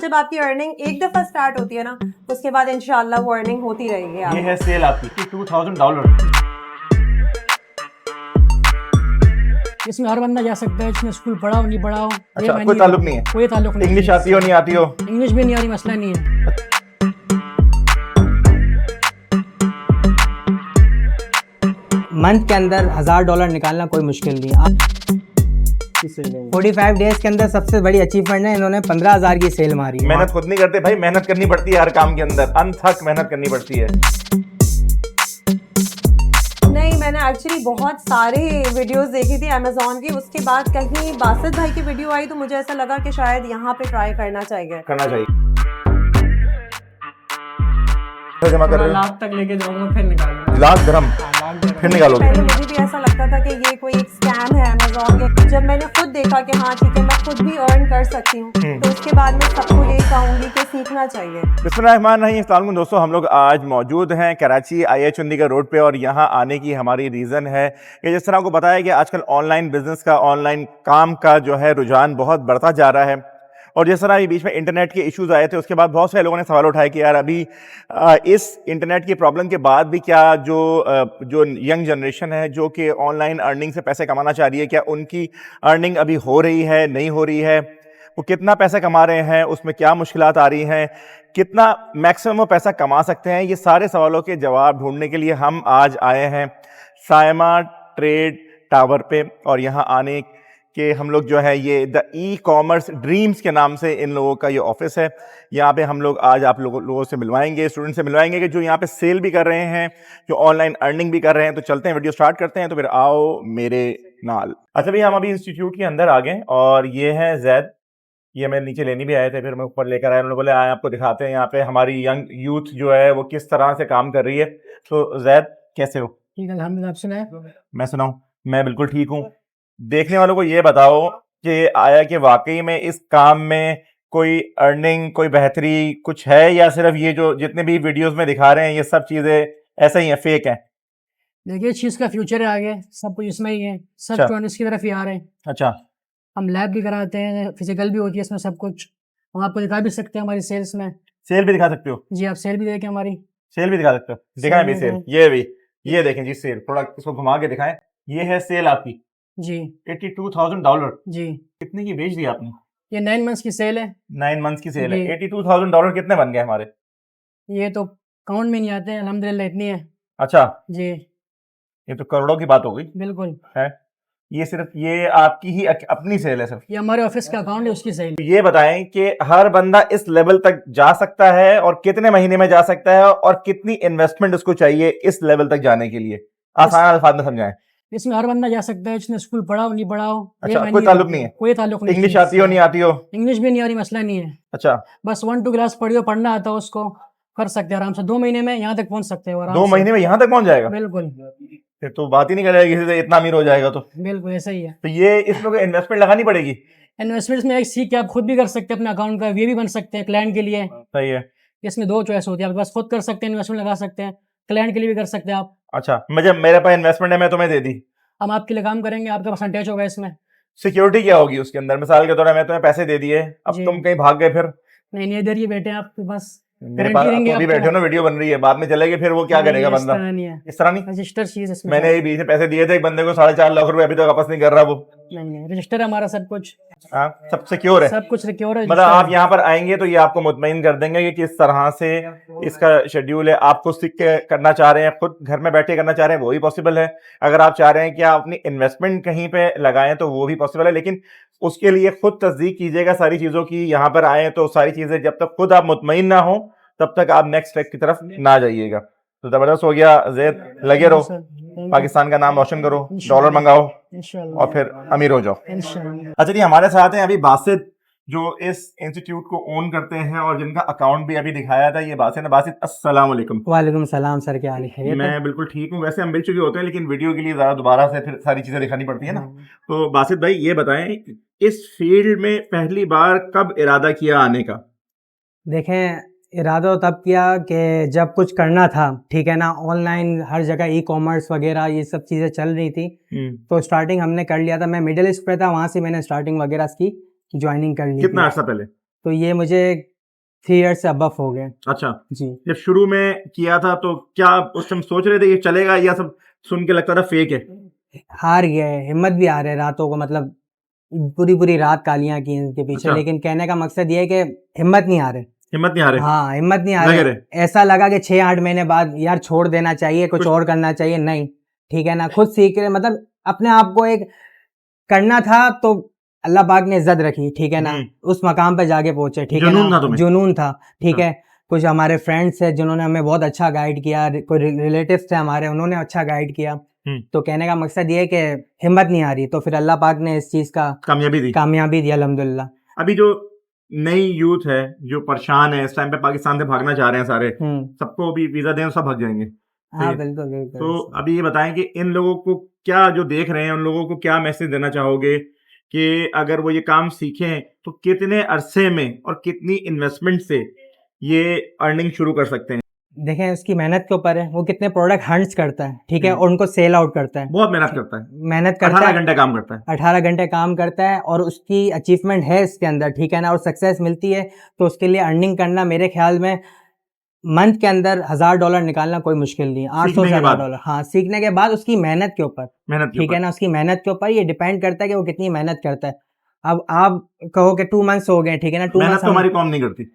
जब आपकी अर्निंग एक दफा स्टार्ट होती है ना, उसके बाद इंशाल्लाह वो अर्निंग होती रहेगी ये आपकी। है सेल आपकी $2000। इसमें हर बंदा जा सकता है, इसमें स्कूल पढ़ा हो नहीं पढ़ा हो, अच्छा, कोई ताल्लुक नहीं है? कोई ताल्लुक नहीं। इंग्लिश आती हो नहीं आती हो? इंग्लिश भी नहीं आ रही, मसला नहीं है। मंथ के अंदर $1000 निकालना कोई मुश्किल नहीं। आप 45 डेज के अंदर सबसे बड़ी अचीवमेंट है, इन्होंने 15,000 की सेल मारी है। मेहनत खुद नहीं करते भाई, मेहनत करनी पड़ती है हर काम के अंदर, अनथक मेहनत करनी पड़ती है। नहीं, मैंने एक्चुअली बहुत सारे वीडियोस देखी थी अमेजोन की, उसके बाद कहीं बासित भाई की वीडियो आई तो मुझे ऐसा लगा कि शायद यहाँ पे ट्राई करना चाहिए। जमा कर रहे हो? लाख तक लेके जाऊंगा, फिर निकालूंगा। लाख धर्म फिर निकालोगे? पहले मुझे भी ऐसा लगता था कि ये कोई एक स्कैम है अमेजोन के। जब मैंने खुद देखा कि हाँ ठीक है, मैं खुद भी अर्न कर सकती हूँ, तो उसके बाद मैं सबको यही कहूँगी कि सीखना चाहिए। बिस्मिल्लाहिर्रहमानिर्रहीम। अस्सलाम वालेकुम दोस्तों, हम लोग आज मौजूद हैं कराची IH चंडीगढ़ रोड पे, और यहाँ आने की हमारी रीज़न है कि जिस तरह आपको बताया है कि आजकल ऑनलाइन बिजनेस का, ऑनलाइन काम का जो है रुझान बहुत बढ़ता जा रहा है। और जिस तरह ये बीच में इंटरनेट के इश्यूज आए थे, उसके बाद बहुत सारे लोगों ने सवाल उठाए कि यार अभी इस इंटरनेट की प्रॉब्लम के बाद भी क्या जो यंग जनरेशन है जो कि ऑनलाइन अर्निंग से पैसे कमाना चाह रही है, क्या उनकी अर्निंग अभी हो रही है, नहीं हो रही है, वो कितना पैसा कमा रहे हैं, उसमें क्या मुश्किलात आ रही हैं, कितना मैक्सिमम वो पैसा कमा सकते हैं, ये सारे सवालों के जवाब ढूंढने के लिए हम आज आए हैं सायमा ट्रेड टावर पे। और यहाँ आने के हम लोग जो है ये द ई-कॉमर्स ड्रीम्स के नाम से इन लोगों का ये ऑफिस है। यहाँ पे हम लोग आज आप लोगों से मिलवाएंगे, स्टूडेंट से मिलवाएंगे कि जो यहाँ पे सेल भी कर रहे हैं, जो ऑनलाइन अर्निंग भी कर रहे हैं। तो चलते हैं, वीडियो स्टार्ट करते हैं, तो फिर आओ मेरे नाल। अच्छा भैया, हम अभी इंस्टीट्यूट के अंदर आ गए और ये है जैद, ये मैं नीचे लेने भी आए थे, फिर मैं ऊपर लेकर आया। उन्होंने बोले आए आपको दिखाते हैं यहाँ पे हमारी यंग यूथ जो है वो किस तरह से काम कर रही है। तो जैद कैसे हो? ठीक है, अल्हम्दुलिल्लाह। आप सुनाए? मैं सुनाऊं? मैं बिल्कुल ठीक हूँ। देखने वालों को ये बताओ कि आया कि वाकई में इस काम में कोई अर्निंग, कोई बेहतरी कुछ है, या सिर्फ ये जो जितने भी वीडियोस में दिखा रहे हैं ये सब चीजें ऐसा ही हैं, फेक हैं? देखिए, चीज़ का फ्यूचर है आगे, सब कुछ इसमें ही है, सब अच्छा। स्टूडेंट्स की तरफ ही आ रहे हैं। अच्छा, हम लैब भी कराते हैं, फिजिकल भी होती है इसमें सब कुछ। हम आपको दिखा भी सकते हैं हमारी सेल्स में। सेल भी दिखा सकते हो? जी, आप सेल भी देखें हमारी। सेल भी दिखा सकते हो? दिखाएं भी भी सेल, दिखाएं। ये भी, ये देखें जी सेल, थोड़ा इसको घुमा के दिखाएं। ये है सेल आपकी जी $82,000। जी, कितने की बेच दी आपने? ये 9 मंथ्स की सेल है। 9 मंथ्स की सेल है। जी। $82,000 कितने बन गए हमारे? ये तो काउंट में नहीं आते हैं, अल्हम्दुलिल्लाह इतनी है। अच्छा, जी ये तो करोड़ों की बात हो गई बिल्कुल, है। ये सिर्फ ये आपकी ही अपनी सेल है सिर्फ? ये हमारे ऑफिस का अकाउंट है, उसकी सेल। ये बताएं कि हर बंदा इस लेवल तक जा सकता है और कितने महीने में जा सकता है, और कितनी इन्वेस्टमेंट उसको चाहिए इस लेवल तक जाने के लिए? आसान अल्फाज में समझाएं। इसमें हर बंदा जा सकता है, जिसने स्कूल पढ़ा हो नहीं पढ़ा हो। अच्छा, कोई ताल्लुक नहीं है? कोई ताल्लुक नहीं। इंग्लिश आती हो नहीं आती हो? इंग्लिश भी नहीं आ रही, मसला नहीं है। अच्छा, बस 1-2 क्लास पढ़ी हो, पढ़ना आता हो, उसको कर सकते हैं आराम से। 2 महीने में यहाँ तक पहुँच सकते हो आराम 2 से। महीने में यहाँ तक पहुंच जाएगा? बिल्कुल फिर तो बात ही नहीं करेगा किसी से, इतना अमीर हो जाएगा तो। बिल्कुल ऐसा ही है। तो ये इसमें कोई इन्वेस्टमेंट लगानी पड़ेगी? इन्वेस्टमेंट्स में एक सीख के आप खुद भी कर सकते हैं, अपने अकाउंट का वे भी बन सकते हैं क्लाइंट के लिए। सही है। इसमें 2 चॉइस होती है, आपके पास खुद कर सकते हैं, इन्वेस्टमेंट लगा सकते हैं, क्लाइंट के लिए भी कर सकते हैं आप। अच्छा, मुझे मेरे पास इन्वेस्टमेंट है, मैं तुम्हें दे दी, हम आपके लिए काम करेंगे, आपका परसेंटेज होगा इसमें। सिक्योरिटी क्या होगी उसके अंदर? मिसाल के तौर पर मैं तुम्हें पैसे दे दिए, अब जी। तुम कहीं भाग गए, फिर नहीं नहीं, इधर ही बैठे हैं आपके पास, मेरे गारंटी पास देंगे तो अभी आपको। बैठे हो ना, वीडियो बन रही है, बाद में चलेगी, फिर वो क्या करेगा नहीं, इस बंदा? तरह नहीं है, इस तरह नहीं। रजिस्टर चीज इसमें। मैंने ये बीच में पैसे दिए थे एक बंदे को, 4.5 लाख रुपए, अभी तक वापस नहीं कर रहा वो। नहीं नहीं, रजिस्टर है हमारा, सब कुछ हाँ, सब सिक्योर है? सब कुछ सिक्योर है। मतलब आप यहाँ पर आएंगे तो ये आपको मुतमईन कर देंगे कि किस तरह से इसका शेड्यूल है। आप खुद सीख के करना चाह रहे हैं, खुद घर में बैठे करना चाह रहे हैं, वो भी पॉसिबल है। अगर आप चाह रहे हैं कि आप अपनी इन्वेस्टमेंट कहीं पे लगाएं तो वो भी पॉसिबल है, लेकिन उसके लिए खुद तस्दीक कीजिएगा सारी चीज़ों की। यहाँ पर आए तो सारी चीज़ें जब तक खुद आप मुतमईन ना हो तब तक आप नेक्स्ट स्टेप की तरफ ना जाइएगा। तो ज़बरदस्त हो गया ज़ैद, लगे रहो, पाकिस्तान का नाम रोशन करो, डॉलर मंगाओ इंशाल्लाह और फिर अमीर हो जाओ। इंशाल्लाह। अच्छा जी, हमारे साथ हैं अभी बासित, जो इस इंस्टीट्यूट को ओन करते हैं और जिनका अकाउंट भी अभी दिखाया था। ये बासित है। बासित, अस्सलाम वालेकुम। वालेकुम सलाम सर, क्या हाल है? मैं बिल्कुल ठीक हूँ। वैसे हम मिल चुके होते हैं, लेकिन वीडियो के लिए ज़रा दोबारा से फिर सारी चीज़ें दिखानी पड़ती है ना। तो बासित भाई ये बताएं, इस फील्ड में पहली बार कब इरादा किया आने का? देखें, इरादा तब किया कि जब कुछ करना था, ठीक है ना, ऑनलाइन हर जगह ई-कॉमर्स वगैरह ये सब चीज़ें चल रही थी, तो स्टार्टिंग हमने कर लिया था। मैं मिडिल ईस्ट पे था, वहाँ से मैंने स्टार्टिंग वगैरह की ज्वाइनिंग कर ली कितना थी। अर्सा पहले? तो ये मुझे 3 ईयर्स से अबव हो गए अच्छा, जी। जब शुरू में किया था तो क्या उस टाइम सोच रहे थे ये चलेगा, या सब सुन के लगता था फेक है? हार गए, हिम्मत भी हारे रातों को, मतलब पूरी रात कालियां की इनके पीछे। अच्छा। लेकिन कहने का मकसद ये है कि हिम्मत नहीं हारे। हिम्मत नहीं हारे? हाँ, हिम्मत नहीं लगे हारे। रहे। ऐसा लगा कि 6-8 महीने बाद यार छोड़ देना चाहिए, कुछ और करना चाहिए, नहीं ठीक है ना, खुद सीख रहे, मतलब अपने आप को एक करना था तो अल्लाह पाक ने इज्जत रखी, ठीक है ना, उस मकाम पे जाके पहुंचे, ठीक है जुनून था ना, तुम्हें? जुनून था, ठीक है। कुछ हमारे फ्रेंड्स है जिन्होंने हमें बहुत अच्छा गाइड किया, कोई रिलेटिव्स थे हमारे, उन्होंने अच्छा गाइड किया। तो कहने का मकसद ये है कि हिम्मत नहीं आ रही, तो फिर अल्लाह पाक ने इस चीज का कामयाबी दी अल्हम्दुलिल्लाह। अभी जो नई यूथ है जो परेशान है इस टाइम पे, पाकिस्तान से भागना चाह रहे हैं सारे, सबको भी वीजा दें सब भाग जाएंगे। हाँ बिल्कुल बिल्कुल। तो अभी ये बताएं कि इन लोगों को क्या, जो देख रहे हैं उन लोगों को क्या मैसेज देना चाहोगे कि अगर वो ये काम सीखें तो कितने अरसे में और कितनी इन्वेस्टमेंट से ये अर्निंग शुरू कर सकते हैं? देखें उसकी मेहनत के ऊपर है, वो कितने प्रोडक्ट हंट्स करता है, ठीक है, और उनको सेल आउट करता है। बहुत मेहनत करता है, मेहनत करता 18 है, घंटे काम करता है। 18 घंटे काम करता है और उसकी अचीवमेंट है इसके अंदर, ठीक है ना, और सक्सेस मिलती है। तो उसके लिए अर्निंग करना मेरे ख्याल में मंथ के अंदर $1000 निकालना कोई मुश्किल नहीं है, 800 से $1000। हाँ, सीखने के बाद उसकी मेहनत के ऊपर, ठीक है ना, उसकी मेहनत के ऊपर ये डिपेंड करता है कि वो कितनी मेहनत करता है। अब आप कहो कि 2 मंथ्स हो गए, ठीक है ना, 2 मेहनत मंथ्स तो हमारी कौम नहीं करती,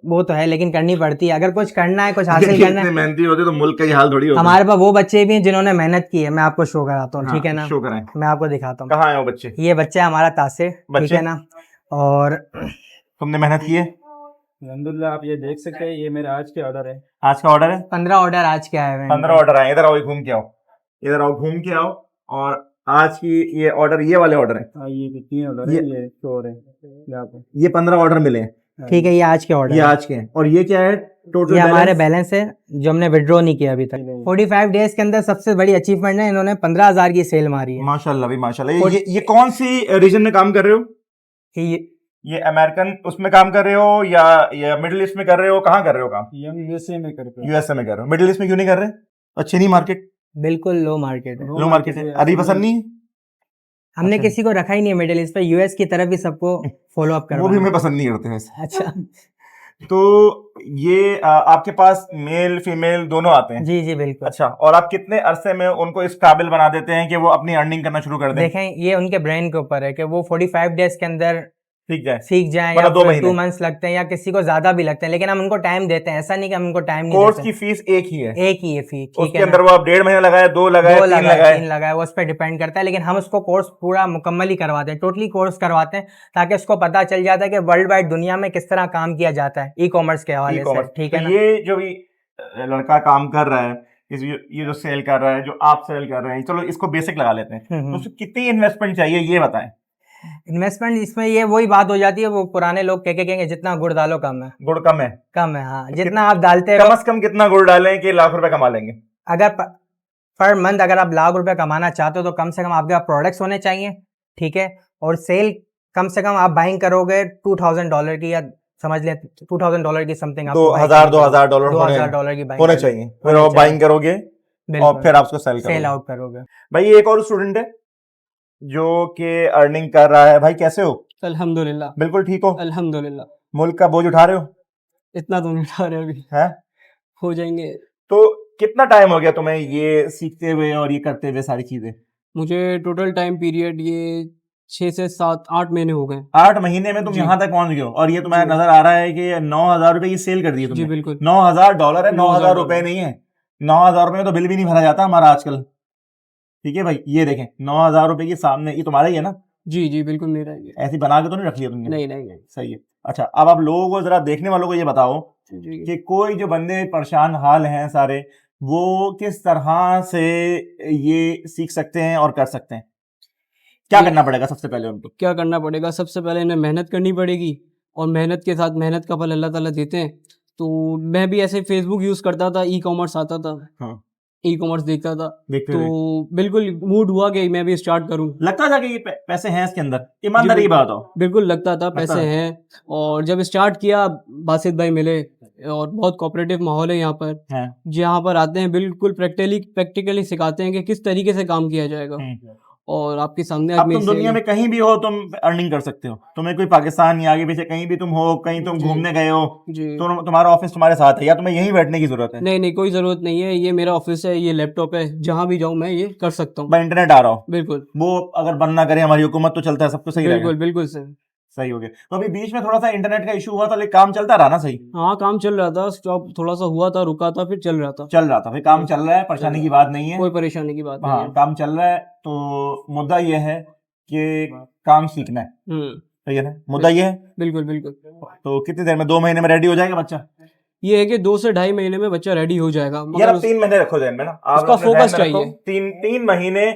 वो तो है, लेकिन करनी पड़ती है। अगर कुछ करना है, कुछ हासिल करना है, मेहनती होती तो मुल्क का ये हाल थोड़ी होता। हमारे पास वो बच्चे भी हैं जिन्होंने मेहनत की है, मैं आपको शो कराता हूँ, ठीक है ना, शो कराएं, मैं आपको दिखाता हूँ। कहाँ है वो बच्चे? ये बच्चा है हमारा तासिर, ठीक है ना, और तुमने मेहनत की है? अल्हम्दुलिल्लाह, आप ये देख सकते हैं, ये मेरे आज के ऑर्डर है। आज का ऑर्डर है? 15 ऑर्डर आज के आए हुए हैं। 15 ऑर्डर आए। इधर आओ, घूम के आओ, इधर आओ, घूम के आओ। और आज की ये ऑर्डर, ये वाले ऑर्डर है? हाँ, ये 3 ऑर्डर है, ये 4 है यहाँ पे। ये 15 ऑर्डर मिले हैं, ठीक है, ये आज के ऑर्डर, ये आज के हैं। और ये क्या है टोटल? ये हमारे बैलेंस है जो हमने विड्रॉ नहीं किया अभी तक। 45 डेज के अंदर सबसे बड़ी अचीवमेंट है, इन्होंने 15,000 की सेल मारी है। माशाल्लाह भाई माशाल्लाह। ये कौन सी रीजन में काम कर रहे हो? ये अमेरिकन उसमें काम कर रहे हो या मिडिल ईस्ट में कर रहे हो? कहाँ कर रहे हो काम? ये हम यूएसए में करते हैं। यूएसए में कर रहे हो। मिडिल ईस्ट में क्यों नहीं कर रहे? अच्छी नहीं मार्केट? बिल्कुल लो मार्केट है, लो मार्केट है, अभी पसंद नहीं है। हमने अच्छा। किसी को रखा ही नहीं है मिडिल ईस्ट पे, यूएस की तरफ ही सबको फॉलो अप वो भी हमें पसंद नहीं करते वैसे। अच्छा तो ये आपके पास मेल फीमेल दोनों आते हैं? जी जी बिल्कुल। अच्छा, और आप कितने अरसे में उनको इस काबिल बना देते हैं कि वो अपनी अर्निंग करना शुरू कर दें? देखें, ये उनके ब्रेन के ऊपर है कि वो 45 डेज के अंदर सीख जाएं, या मतलब 2 फिर महीने 2 मंथ्स लगते हैं, या किसी को ज्यादा भी लगते हैं, लेकिन हम उनको टाइम देते हैं। ऐसा नहीं कि हम उनको टाइम नहीं कोर्स देते। की फीस एक ही है? एक ही है फीस, ठीक उसके है अंदर ना? वो आप 1.5 महीने लगाए, 2 लगाए, 3 लगाए, 3 लगाए, वो उस पर डिपेंड करता है, लेकिन हम उसको कोर्स पूरा मुकम्मल ही करवाते हैं, टोटली कोर्स करवाते हैं, ताकि उसको पता चल जाता है कि वर्ल्ड वाइड दुनिया में किस तरह काम किया जाता है ई कॉमर्स के हवाले से, ठीक है ना? ये जो भी लड़का काम कर रहा है, ये जो सेल कर रहा है, जो आप सेल कर रहे हैं, चलो इसको बेसिक लगा लेते हैं, तो उसको कितनी इन्वेस्टमेंट चाहिए ये बताएं। इन्वेस्टमेंट इसमें ये वही बात हो जाती है, वो पुराने लोग कह के कहेंगे जितना गुड़ डालो कम है। गुड़ कम है? कम है, हाँ, जितना आप डालते कम रहो। से कम कितना गुड़ डालें कि लाख रुपए कमा लेंगे? अगर पर मंथ अगर आप लाख रुपए कमाना चाहते हो तो कम से कम आपके पास प्रोडक्ट्स होने चाहिए, ठीक है, और सेल कम से कम आप बाइंग करोगे $2000 की, या समझ लें $2000 की समथिंग, $2000 की होने चाहिए, फिर आप बाइंग करोगे और फिर आप उसको सेल आउट करोगे। भाई एक और स्टूडेंट है जो कि अर्निंग कर रहा है। भाई कैसे हो? अल्हम्दुलिल्लाह, बिल्कुल ठीक हो? अल्हम्दुलिल्लाह। मुल्क का बोझ उठा रहे हो? इतना तो नहीं उठा रहे अभी, है हो जाएंगे। तो कितना टाइम हो गया तुम्हें ये सीखते हुए और ये करते हुए सारी चीजें? मुझे टोटल टाइम पीरियड ये 6 से 7-8 महीने हो गए। 8 महीने में तुम यहाँ तक पहुंच गए हो, और ये तुम्हें नजर आ रहा है कि 9,000 रुपए की सेल कर दी है जी तुमने। बिल्कुल, $9,000 है, 9,000 रुपए $9,000 नहीं है। 9,000 रुपए में तो बिल भी नहीं भरा जाता हमारा आजकल, ठीक है भाई। ये देखें 9,000 रुपए के सामने, ये तुम्हारा ही है ना? जी जी बिल्कुल मेरा ही है। ऐसी बना के तो नहीं रख लिया तुमने? नहीं नहीं नहीं सही है। अच्छा, अब आप लोगों को, जरा देखने वालों को ये बताओ जी। कि कोई जो बंदे परेशान हाल हैं सारे, वो किस तरह से ये सीख सकते हैं और कर सकते हैं? क्या करना पड़ेगा सबसे पहले उनको? क्या करना पड़ेगा? सबसे पहले इन्हें मेहनत करनी पड़ेगी, और मेहनत के साथ मेहनत का फल अल्लाह ताला देते हैं। तो मैं भी ऐसे फेसबुक यूज़ करता था, ई कॉमर्स आता था, हाँ, ई कॉमर्स देखता था, देखते तो हुए बिल्कुल मूड हुआ कि मैं भी स्टार्ट करूं। लगता था कि ये पैसे हैं इसके अंदर, ईमानदारी की बात हो? बिल्कुल लगता था लगता पैसे है। हैं, और जब स्टार्ट किया बासित भाई मिले, और बहुत कोऑपरेटिव माहौल है यहाँ पर। हैं। जहाँ पर आते हैं बिल्कुल प्रैक्टिकली सिखाते हैं कि किस तरीके से काम किया जाएगा, और आपके सामने आज अब मेरी तुम दुनिया sale- में कहीं भी हो तुम अर्निंग कर सकते हो, तुम्हें कोई पाकिस्तान या आगे पीछे कहीं भी तुम हो, कहीं तुम जी। घूमने गए हो जी तो तुम्हारा ऑफिस तुम्हारे साथ है या तुम्हें यहीं बैठने की जरूरत है? नहीं नहीं, कोई ज़रूरत नहीं है, ये मेरा ऑफिस है, ये लैपटॉप है, जहाँ भी जाऊँ मैं ये कर सकता हूँ। भाई इंटरनेट आ रहा हो, बिल्कुल वो अगर बंद ना करे हमारी हुकूमत तो चलता है, सब कुछ सही रहेगा। बिल्कुल बिल्कुल सर। सही हो गया। तो अभी बीच में थोड़ा सा इंटरनेट का इशू हुआ था, लेकिन काम चलता रहा ना सही? हाँ काम चल रहा था, स्टॉप थोड़ा सा हुआ था, रुका था, फिर चल रहा था। चल रहा था, भाई काम चल रहा है, परेशानी की बात नहीं है। कोई परेशानी की बात नहीं हाँ है। काम चल रहा है, तो मुद्दा ये है कि काम सीखना है, सही है ना? मुद्दा ये है। बिल्कुल बिल्कुल। तो कितनी देर में, 2 महीने में रेडी हो जाएगा बच्चा? ये है कि 2 से ढाई महीने में बच्चा रेडी हो जाएगा, यार मगर आप 3 महीने रखो ध्यान में ना, आप उसका अपने focus ध्यान में रखो, चाहिए। 3 महीने।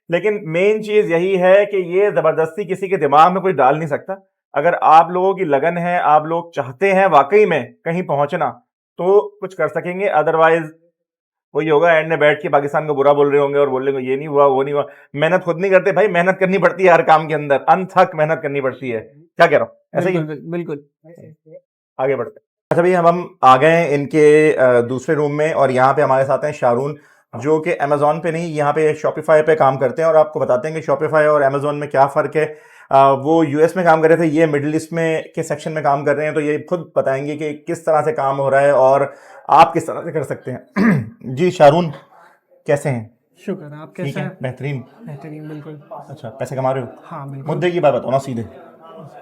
लेकिन मेन चीज यही है कि ये जबरदस्ती किसी के दिमाग में कोई डाल नहीं सकता। अगर आप लोगों की लगन है, आप लोग चाहते हैं वाकई में कहीं पहुंचना, तो कुछ कर सकेंगे। अदरवाइज वही होगा, एंड में बैठ के पाकिस्तान को बुरा बोल रहे होंगे और बोल रहे होंगे ये नहीं हुआ वो नहीं हुआ। मेहनत खुद नहीं करते भाई, मेहनत करनी पड़ती है हर काम के अंदर, अनथक मेहनत करनी पड़ती है। क्या कह रहा हूँ, ऐसे ही बिल्कुल आगे बढ़ते हैं। अच्छा भैया, हम आ गए हैं इनके दूसरे रूम में और यहाँ पे हमारे साथ हैं शारून, जो कि अमेजोन पे नहीं, यहाँ पे शॉपिफाई पे काम करते हैं और आपको बताते हैं कि शॉपिफाई और अमेजोन में क्या फ़र्क है। वो यूएस में काम कर रहे थे, ये मिडिल ईस्ट में के सेक्शन में काम कर रहे हैं, तो ये खुद बताएंगे कि किस तरह से काम हो रहा है और आप किस तरह से कर सकते हैं। जी शारून, कैसे हैं? शुक्र है, आप ठीक कैसे है, हैं? बेहतरीन। बेहतरीन, बिल्कुल। अच्छा, पैसे कमा रहे हो? हाँ बिल्कुल। मुद्दे की बात बताओ ना सीधे,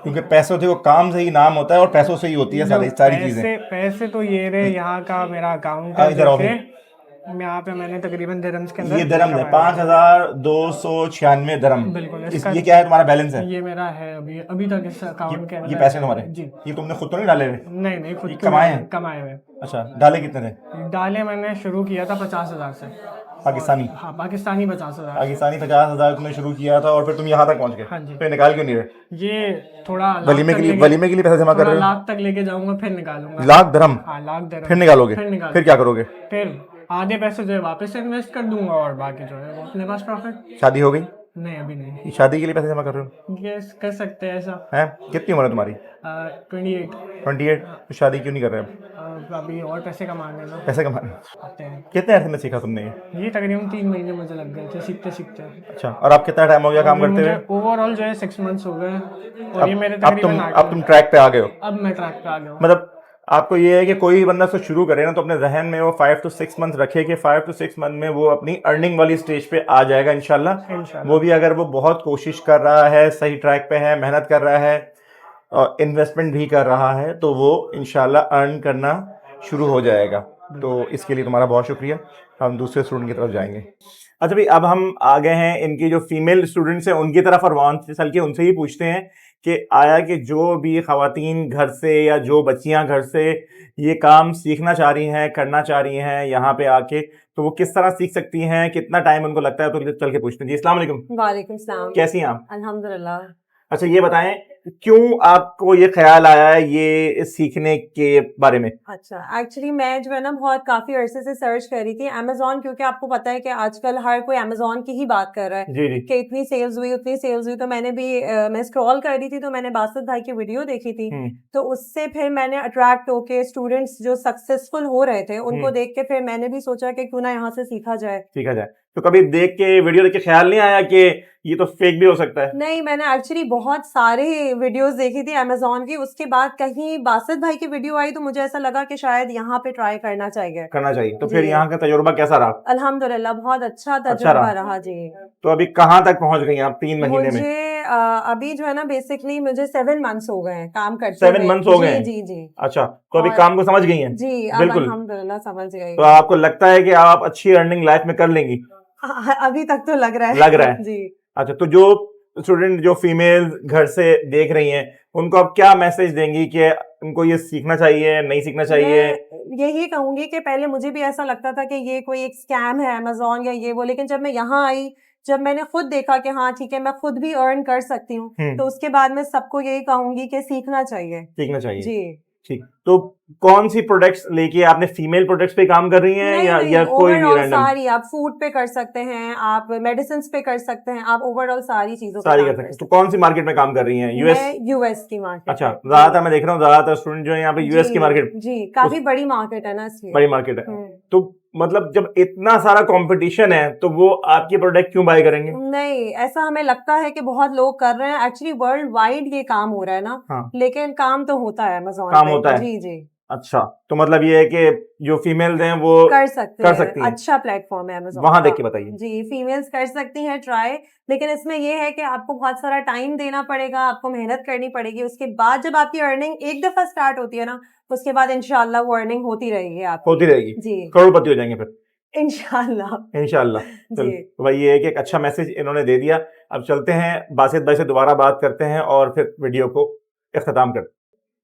क्योंकि पैसों से वो काम से ही नाम होता है और पैसों से ही होती है सारी चीजें। पैसे तो ये रहे, यहाँ का मेरा अकाउंट हाँ, इधर आओ है, यहाँ पे मैंने तकरीबन दिरहम्स के अंदर ये दरम है, कमाया। 5296 दरम। बिल्कुल, ये क्या है, तुम्हारा बैलेंस है? ये मेरा है अभी तक इस अकाउंट के अंदर। ये पैसे तुम्हारे? जी। ये तुमने खुद तो नहीं डाले हुए? नहीं खुद ये के कमाए हैं? कमाए हुए। अच्छा, डाले कितने थे? डाले मैंने शुरू किया था 50,000 से। पाकिस्तानी? हाँ पाकिस्तानी 50,000। पाकिस्तानी 50,000 तुमने शुरू किया था और फिर तुम यहाँ तक पहुंच गए। हाँ जी। फिर निकाल क्यों नहीं रहे? ये थोड़ा वलीमे के लिए पैसे जमा कर रहे हो? लाख तक लेके जाऊंगा, फिर निकालूंगा। लाख दरम? हाँ लाख दरम। फिर निकालोगे? फिर क्या करोगे? फिर आधे पैसे जो है वापस इन्वेस्ट कर दूंगा और बाकी जो है वो अपने पास प्रॉफिट। शादी हो गई? नहीं अभी नहीं। शादी के लिए पैसे जमा कर रहे हो? यस कर सकते हैं ऐसा। हैं? कितनी उम्र है तुम्हारी? 28। 28? तो शादी क्यों नहीं कर रहे हो? अभी और पैसे कमाने ना पैसे कमाने? आते हैं। कितने अर्से में सीखा तुमने ये तकरीबन 3 महीने मुझे लग गए थे सीखते सीखते। अच्छा, और आप कितना टाइम हो गया काम करते हुए? ओवरऑल जो है 6 मंथ्स हो गए और ये मेरे अब तकरीबन तुम ट्रैक पे आ गए हो? अब मैं ट्रैक पे आ गया हूँ। मतलब आपको ये है कि कोई बंदा इसको शुरू करे ना तो अपने जहन में वो 5 to 6 मंथ रखे कि 5 to 6 मंथ में वो अपनी अर्निंग वाली स्टेज पे आ जाएगा इंशाल्लाह। वो भी अगर वो बहुत कोशिश कर रहा है, सही ट्रैक पे है, मेहनत कर रहा है और इन्वेस्टमेंट भी कर रहा है, तो वो इंशाल्लाह अर्न करना शुरू हो जाएगा। तो इसके लिए तुम्हारा बहुत शुक्रिया। हम दूसरे स्टूडेंट की तरफ जाएंगे। अच्छा भाई, अब हम आ गए हैं इनकी जो फीमेल स्टूडेंट्स हैं उनकी तरफ और वहाँ से चल के उनसे ही पूछते हैं कि आया कि जो भी खवातीन घर से या जो बच्चियां घर से ये काम सीखना चाह रही हैं, करना चाह रही हैं यहाँ पे आके, तो वो किस तरह सीख सकती हैं, कितना टाइम उनको लगता है, तो चल के पूछते हैं। जी अस्सलाम वालेकुम। वालेकुम सलाम। कैसी हैं आप? अल्हम्दुलिल्लाह। अच्छा ये बताएं, क्यों आपको ये ख्याल आया है ये सीखने के बारे में? अच्छा एक्चुअली मैं जो है ना बहुत काफी अरसे से सर्च कर रही थी अमेजोन, क्योंकि आपको पता है कि आजकल हर कोई अमेजोन की ही बात कर रहा है जी जी। कि इतनी सेल्स हुई उतनी सेल्स हुई। तो मैंने भी मैं स्क्रॉल कर रही थी तो मैंने बासित भाई की वीडियो देखी थी, तो उससे फिर मैंने अट्रैक्ट होके स्टूडेंट्स जो सक्सेसफुल हो रहे थे उनको देख के फिर मैंने भी सोचा कि क्यों ना यहाँ से सीखा जाए। सीखा जाए। तो कभी देख के वीडियो देख के ख्याल नहीं आया कि ये तो फेक भी हो सकता है? नहीं, मैंने एक्चुअली बहुत सारे वीडियोस देखी थी अमेजोन की, उसके बाद कहीं बासित भाई की वीडियो आई तो मुझे ऐसा लगा कि शायद यहाँ पे ट्राई करना चाहिए। तो फिर यहाँ का तजुर्बा कैसा रहा? अल्हम्दुलिल्लाह बहुत अच्छा तजुर्बा रहा जी। तो अभी कहाँ तक पहुँच गई आप 3 महीने में? मुझे अभी जो है ना बेसिकली मुझे 7 मंथ्स हो गए हैं काम करते 7 मंथ्स हो गए हैं? जी जी। अच्छा, तो अभी और- काम को समझ गई हैं? जी अब बिल्कुल। अल्हम्दुलिल्लाह समझ गई। तो आपको लगता है कि आप अच्छी अर्निंग लाइफ में कर लेंगी? अभी तक तो लग रहा है। लग रहा है। जी। अच्छा, तो जो स्टूडेंट जो फीमेल घर से देख रही हैं उनको आप क्या मैसेज देंगी कि उनको ये सीखना चाहिए, नहीं सीखना चाहिए? मैं यही कहूंगी कि पहले मुझे भी ऐसा लगता था कि ये कोई एक स्कैम है अमेजोन या ये वो, लेकिन जब मैं यहाँ आई, जब मैंने खुद देखा कि हाँ ठीक है मैं खुद भी अर्न कर सकती हूँ, तो उसके बाद मैं सबको यही कहूंगी कि सीखना चाहिए। सीखना चाहिए। जी। ठीक, तो कौन सी प्रोडक्ट्स लेके आपने फीमेल प्रोडक्ट्स पे काम कर रही हैं नहीं, या नहीं, या कोई भी ओवरऑल रैंडम? सारी, आप फूड पे कर सकते हैं, आप मेडिसिन पे कर सकते हैं, आप ओवरऑल सारी चीजों पे सारी काम कर सकते हैं। तो कौन सी मार्केट में काम कर रही हैं? यूएस? मैं यूएस की मार्केट। अच्छा, ज्यादातर मैं देख रहा हूँ ज्यादातर स्टूडेंट जो है यहाँ पे यूएस की मार्केट, जी काफी बड़ी मार्केट है ना इसलिए। बड़ी मार्केट है। तो मतलब जब इतना सारा कंपटीशन है तो वो आपकी प्रोडक्ट क्यों बाय करेंगे? नहीं, ऐसा हमें लगता है कि बहुत लोग कर रहे हैं, एक्चुअली वर्ल्ड वाइड ये काम हो रहा है ना, हाँ। लेकिन काम तो होता है अमेज़न काम पे। होता है। जी, जी। अच्छा, तो मतलब ये है कि जो फीमेल्स हैं वो कर सकते कर हैं, सकती हैं। अच्छा प्लेटफॉर्म है अमेज़न वहां का। देख के बताइए। जी, फीमेल्स कर सकती हैं ट्राई, लेकिन इसमें ये है कि आपको बहुत सारा टाइम देना पड़ेगा, आपको मेहनत करनी पड़ेगी। उसके बाद जब आपकी अर्निंग एक दफा स्टार्ट होती है ना, उसके बाद इंशाल्लाह वो अर्निंग होती रहेगी आपकी। होती रहेगी, जी, करोड़पति हो जाएंगे फिर इंशाल्लाह। इंशाल्लाह। चलो, जी। तो भाई ये है कि एक अच्छा मैसेज इन्होंने दे दिया। अब चलते हैं बासित भाई से दोबारा बात करते हैं और फिर वीडियो को इख्तिताम करते हैं।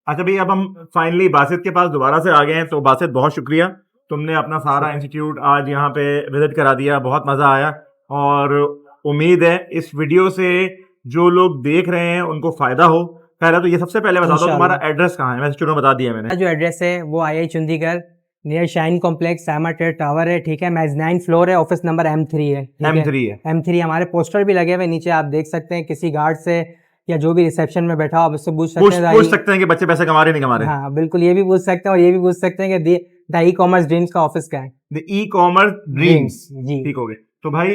अच्छा भाई, अब हम फाइनली बासित के पास दोबारा से आ गए हैं। तो बासित, बहुत शुक्रिया, तुमने अपना सारा इंस्टीट्यूट आज यहाँ पे विजिट करा दिया, बहुत मजा आया। और उम्मीद है इस वीडियो से जो लोग देख रहे हैं उनको फायदा हो। पहले तो ये सबसे पहले बता दो तुम्हारा एड्रेस कहाँ है? वैसे शुरू में बता दिया मैंने। जो एड्रेस है वो IIT Chandigarh near shine complex सामा ट्रेड टावर है, ठीक है। मेज़नाइन फ्लोर है, ऑफिस नंबर M3 है, ठीक है। M3 है। M3 हमारे पोस्टर भी लगे हुए नीचे, आप देख सकते हैं। किसी गार्ड से या जो भी रिसेप्शन में बैठा हो आप उससे पूछ सकते हैं। पूछ सकते हैं कि बच्चे पैसे कमा रहे नहीं कमा रहे। हाँ बिल्कुल, ये भी पूछ सकते हैं और ये भी पूछ सकते हैं कि द ई कॉमर्स ड्रीम्स का ऑफिस क्या है। द ई कॉमर्स ड्रीम्स, जी ठीक हो गए। तो भाई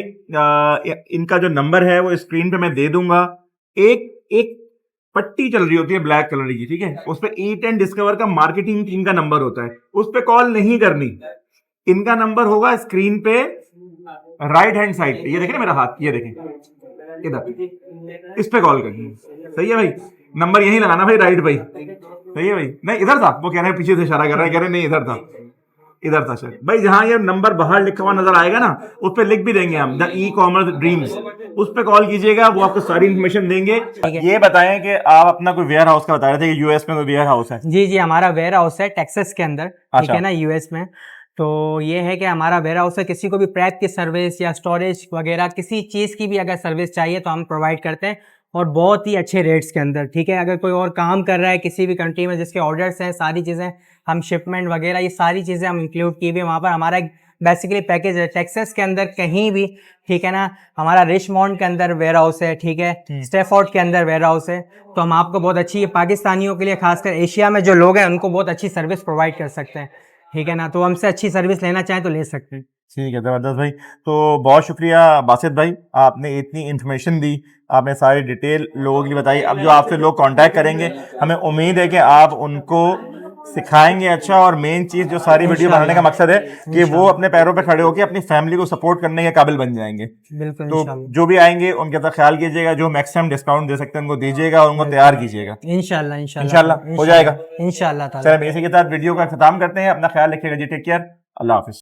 इनका जो नंबर है वो स्क्रीन पे मैं दे दूंगा। एक पट्टी चल रही होती है ब्लैक कलर की, ठीक है, उस पे E10 डिस्कवर का मार्केटिंग टीम का नंबर होता है, उस पे कॉल नहीं करनी। इनका नंबर होगा स्क्रीन पे राइट हैंड साइड पे, ये देखें ना मेरा हाथ, ये देखें इधर, इस पे कॉल करनी। सही है भाई, नंबर यही लगाना भाई, राइट भाई। सही है भाई, नहीं इधर था, वो कह रहे हैं पीछे से इशारा कर रहे हैं, कह रहे नहीं इधर था, इधर था सर भाई। जहां ये नंबर बाहर लिखा हुआ नजर आएगा ना, उस पे लिख भी देंगे हम द ई कॉमर्स ड्रीम्स, उस पे कॉल कीजिएगा, वो आपको सारी इन्फॉर्मेशन देंगे। ये बताएं कि आप अपना कोई वेयर हाउस का बता रहे थे कि यूएस में कोई वेयर हाउस है? जी, हमारा वेयर हाउस है टेक्सास के अंदर, ठीक अच्छा। है ना, यूएस में। तो ये है कि हमारा वेयर हाउस है, किसी को भी प्रेप की सर्विस या स्टोरेज वगैरह किसी चीज़ की भी अगर सर्विस चाहिए तो हम प्रोवाइड करते हैं, और बहुत ही अच्छे रेट्स के अंदर, ठीक है। अगर कोई और काम कर रहा है किसी भी कंट्री में जिसके ऑर्डर्स हैं, सारी चीज़ें हम शिपमेंट वगैरह ये सारी चीज़ें हम इंक्लूड की हुई है वहाँ पर। हमारा एक बेसिकली पैकेज है टेक्सास के अंदर कहीं भी, ठीक है ना। हमारा रिचमॉन्ड के अंदर वेयर हाउस है, ठीक है, स्टैफोर्ड के अंदर वेयर हाउस है। तो हम आपको बहुत अच्छी, पाकिस्तानियों के लिए खासकर एशिया में जो लोग हैं उनको बहुत अच्छी सर्विस प्रोवाइड कर सकते हैं, ठीक है ना। तो हमसे अच्छी सर्विस लेना चाहें तो ले सकते हैं। ठीक है, जबरदस्त भाई। तो बहुत शुक्रिया बासित भाई, आपने इतनी इन्फॉर्मेशन दी, आपने सारी डिटेल लोगों के लिए बताई। अब जो आपसे लोग कांटेक्ट करेंगे, हमें उम्मीद है कि आप उनको सिखाएंगे अच्छा, और मेन चीज जो सारी वीडियो बनाने का मकसद है कि वो अपने पैरों पे खड़े होकर अपनी फैमिली को सपोर्ट करने के काबिल बन जाएंगे। बिल्कुल, तो जो भी आएंगे उनके साथ ख्याल कीजिएगा, जो मैक्सिमम डिस्काउंट दे सकते हैं उनको दीजिएगा और उनको तैयार कीजिएगा। इंशाल्लाह हो जाएगा इंशाल्लाह ताला। चलिए, इसी के साथ वीडियो का खत्म करते हैं। अपना ख्याल रखिएगा जी, टेक केयर, अल्लाह हाफिज।